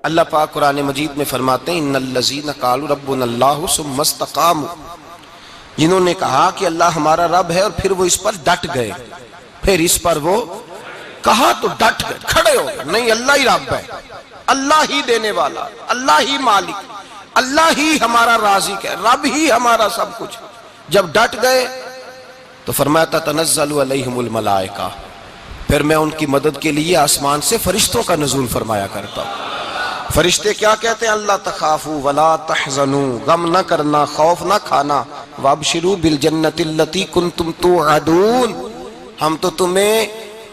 اللہ پاک قرآن مجید میں فرماتے ہیں ان الذین قالوا ربنا اللہ ثم استقاموا، جنہوں نے کہا کہ اللہ ہمارا رب ہے اور پھر وہ اس پر ڈٹ گئے، پھر اس پر وہ کہا تو ڈٹ گئے، کھڑے ہو گئے، نہیں اللہ ہی رب ہے، اللہ ہی دینے والا، اللہ ہی مالک، اللہ ہی ہمارا رازق ہے، رب ہی ہمارا سب کچھ، جب ڈٹ گئے تو فرمایا تتنزل علیہم الملائکہ، پھر میں ان کی مدد کے لیے آسمان سے فرشتوں کا نزول فرمایا کرتا ہوں۔ فرشتے کیا کہتے ہیں؟ اللہ تخافوا ولا تحزنوا، غم نہ کرنا، خوف نہ کھانا، وابشروا بالجنۃ التی کنتم توعدون، ہم تو تمہیں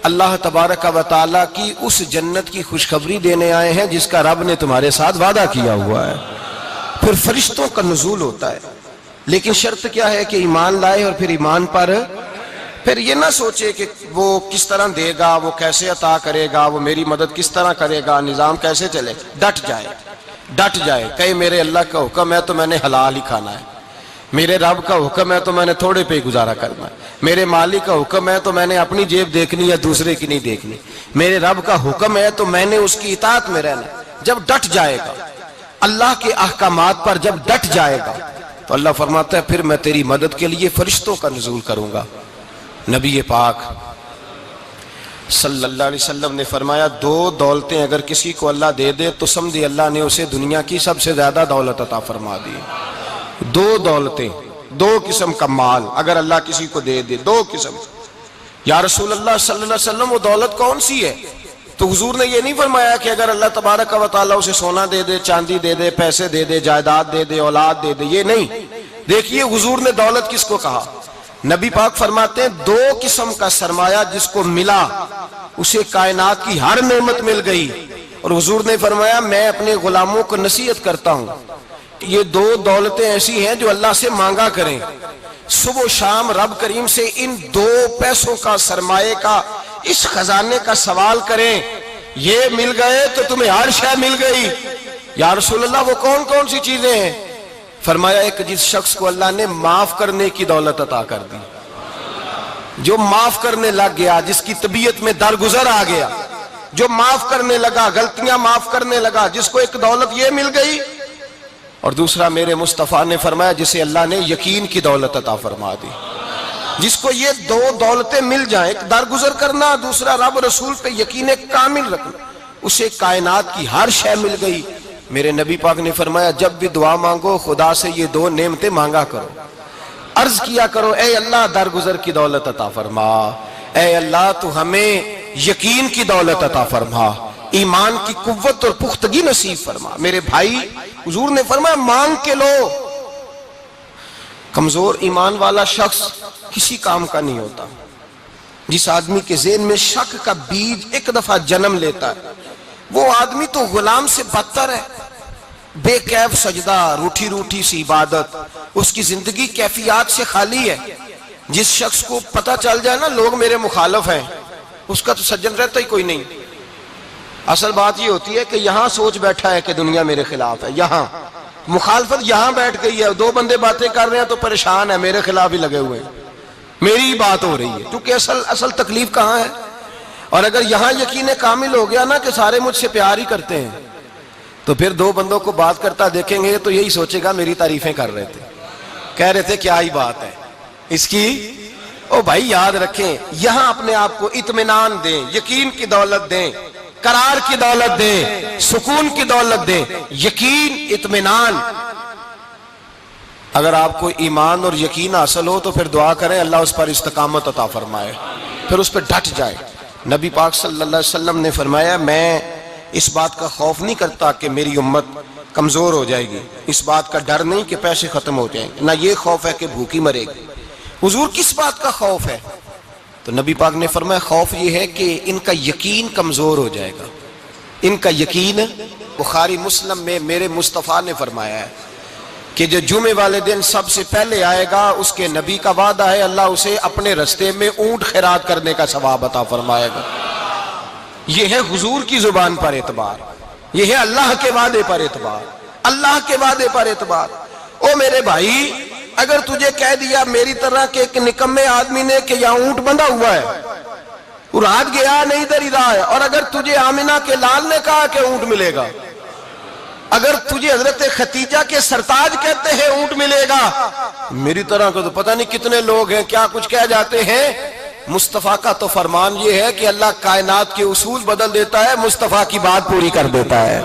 اللہ تبارک و تعالیٰ کی اس جنت کی خوشخبری دینے آئے ہیں جس کا رب نے تمہارے ساتھ وعدہ کیا ہوا ہے۔ پھر فرشتوں کا نزول ہوتا ہے، لیکن شرط کیا ہے کہ ایمان لائے، اور پھر ایمان پر پھر یہ نہ سوچے کہ وہ کس طرح دے گا، وہ کیسے عطا کرے گا، وہ میری مدد کس طرح کرے گا، نظام کیسے چلے، ڈٹ جائے کہے میرے اللہ کا حکم ہے تو میں نے حلال ہی کھانا ہے، میرے رب کا حکم ہے تو میں نے تھوڑے پہ ہی گزارا کرنا ہے، میرے مالک کا حکم ہے تو میں نے اپنی جیب دیکھنی یا دوسرے کی نہیں دیکھنی، میرے رب کا حکم ہے تو میں نے اس کی اطاعت میں رہنا۔ جب ڈٹ جائے گا اللہ کے احکامات پر، جب ڈٹ جائے گا تو اللہ فرماتا ہے پھر میں تیری مدد کے لیے فرشتوں کا نزول کروں گا۔ نبی پاک صلی اللہ علیہ وسلم نے فرمایا دو دولتیں اگر کسی کو اللہ دے دے تو سمجھے اللہ نے اسے دنیا کی سب سے زیادہ دولت عطا فرما دی۔ دو دولتیں، دو قسم کا مال اگر اللہ کسی کو دے دے، دو قسم۔ یا رسول اللہ صلی اللہ علیہ وسلم وہ دولت کون سی ہے؟ تو حضور نے یہ نہیں فرمایا کہ اگر اللہ تبارک و تعالیٰ اسے سونا دے دے، چاندی دے دے، پیسے دے دے، جائیداد دے دے، اولاد دے دے، یہ نہیں۔ دیکھیے حضور نے دولت کس کو کہا؟ نبی پاک فرماتے ہیں دو قسم کا سرمایہ جس کو ملا اسے کائنات کی ہر نعمت مل گئی، اور حضور نے فرمایا میں اپنے غلاموں کو نصیحت کرتا ہوں یہ دو دولتیں ایسی ہیں جو اللہ سے مانگا کریں، صبح و شام رب کریم سے ان دو پیسوں کا، سرمایے کا، اس خزانے کا سوال کریں، یہ مل گئے تو تمہیں ہر شے مل گئی۔ یا رسول اللہ وہ کون کون سی چیزیں ہیں؟ فرمایا ایک جس شخص کو اللہ نے معاف کرنے کی دولت عطا کر دی، جو معاف کرنے لگ گیا، جس کی طبیعت میں درگزر آ گیا، جو معاف کرنے لگا، غلطیاں معاف کرنے لگا، جس کو ایک دولت یہ مل گئی۔ اور دوسرا میرے مصطفیٰ نے فرمایا جسے اللہ نے یقین کی دولت عطا فرما دی، جس کو یہ دو دولتیں مل جائیں، ایک درگزر کرنا، دوسرا رب رسول پہ یقین کامل رکھنا، اسے کائنات کی ہر شے مل گئی۔ میرے نبی پاک نے فرمایا جب بھی دعا مانگو خدا سے یہ دو نعمتیں مانگا کرو، عرض کیا کرو اے اللہ درگزر کی دولت عطا فرما، اے اللہ تو ہمیں یقین کی دولت عطا فرما، ایمان کی قوت اور پختگی نصیب فرما۔ میرے بھائی حضور نے فرمایا مانگ کے لو۔ کمزور ایمان والا شخص کسی کام کا نہیں ہوتا۔ جس آدمی کے ذہن میں شک کا بیج ایک دفعہ جنم لیتا ہے وہ آدمی تو غلام سے بدتر ہے، بے کیف سجدہ، روٹھی روٹھی سی عبادت، اس کی زندگی کیفیات سے خالی ہے۔ جس شخص کو پتہ چل جائے نا لوگ میرے مخالف ہیں، اس کا تو سجن رہتا ہی کوئی نہیں۔ اصل بات یہ ہوتی ہے کہ یہاں سوچ بیٹھا ہے کہ دنیا میرے خلاف ہے، یہاں مخالفت یہاں بیٹھ گئی ہے، دو بندے باتیں کر رہے ہیں تو پریشان ہے، میرے خلاف ہی لگے ہوئے ہیں، میری ہی بات ہو رہی ہے، کیونکہ اصل تکلیف کہاں ہے؟ اور اگر یہاں یقین کامل ہو گیا نا کہ سارے مجھ سے پیار ہی کرتے ہیں، تو پھر دو بندوں کو بات کرتا دیکھیں گے تو یہی سوچے گا میری تعریفیں کر رہے تھے، کہہ رہے تھے کیا ہی بات ہے اس کی۔ او بھائی یاد رکھیں، یہاں اپنے آپ کو اطمینان دیں، یقین کی دولت دیں، قرار کی دولت دیں، سکون کی دولت دیں، یقین، اطمینان۔ اگر آپ کو ایمان اور یقین حاصل ہو تو پھر دعا کریں اللہ اس پر استقامت عطا فرمائے، پھر اس پہ ڈٹ جائے۔ نبی پاک صلی اللہ علیہ وسلم نے فرمایا میں اس بات کا خوف نہیں کرتا کہ میری امت کمزور ہو جائے گی، اس بات کا ڈر نہیں کہ پیسے ختم ہو جائیں گے، نہ یہ خوف ہے کہ بھوکی مرے گی۔ حضور کس بات کا خوف ہے؟ تو نبی پاک نے فرمایا خوف یہ ہے کہ ان کا یقین کمزور ہو جائے گا، ان کا یقین۔ بخاری مسلم میں میرے مصطفیٰ نے فرمایا ہے کہ جو جمعے والے دن سب سے پہلے آئے گا اس کے نبی کا وعدہ ہے اللہ اسے اپنے رستے میں اونٹ خیرات کرنے کا ثواب عطا فرمائے گا۔ یہ ہے حضور کی زبان پر اعتبار، یہ ہے اللہ کے وعدے پر اعتبار، اللہ کے وعدے پر اعتبار۔ او میرے بھائی اگر تجھے کہہ دیا میری طرح کے ایک نکمے آدمی نے کہ یہاں اونٹ بندھا ہوا ہے، رات گیا نہیں ادھر ہی رہا ہے، اور اگر تجھے آمنہ کے لال نے کہا کہ اونٹ ملے گا اگر تجھے حضرت ختیجہ کے سرتاج کہتے ہیں اونٹ ملے گا، میری طرح کو تو پتہ نہیں کتنے لوگ ہیں کیا کچھ کہہ جاتے ہیں۔ مصطفیٰ کا تو فرمان یہ ہے کہ اللہ کائنات کے اصول بدل دیتا ہے، مصطفیٰ کی بات پوری کر دیتا ہے۔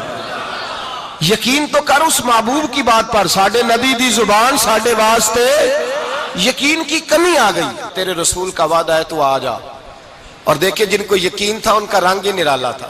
یقین تو کر اس محبوب کی بات پر، ساڈے نبی دی زبان ساڈے واسطے یقین کی کمی آ گئی، تیرے رسول کا وعدہ ہے تو آ جا۔ اور دیکھیں جن کو یقین تھا ان کا رنگ ہی نرالا تھا۔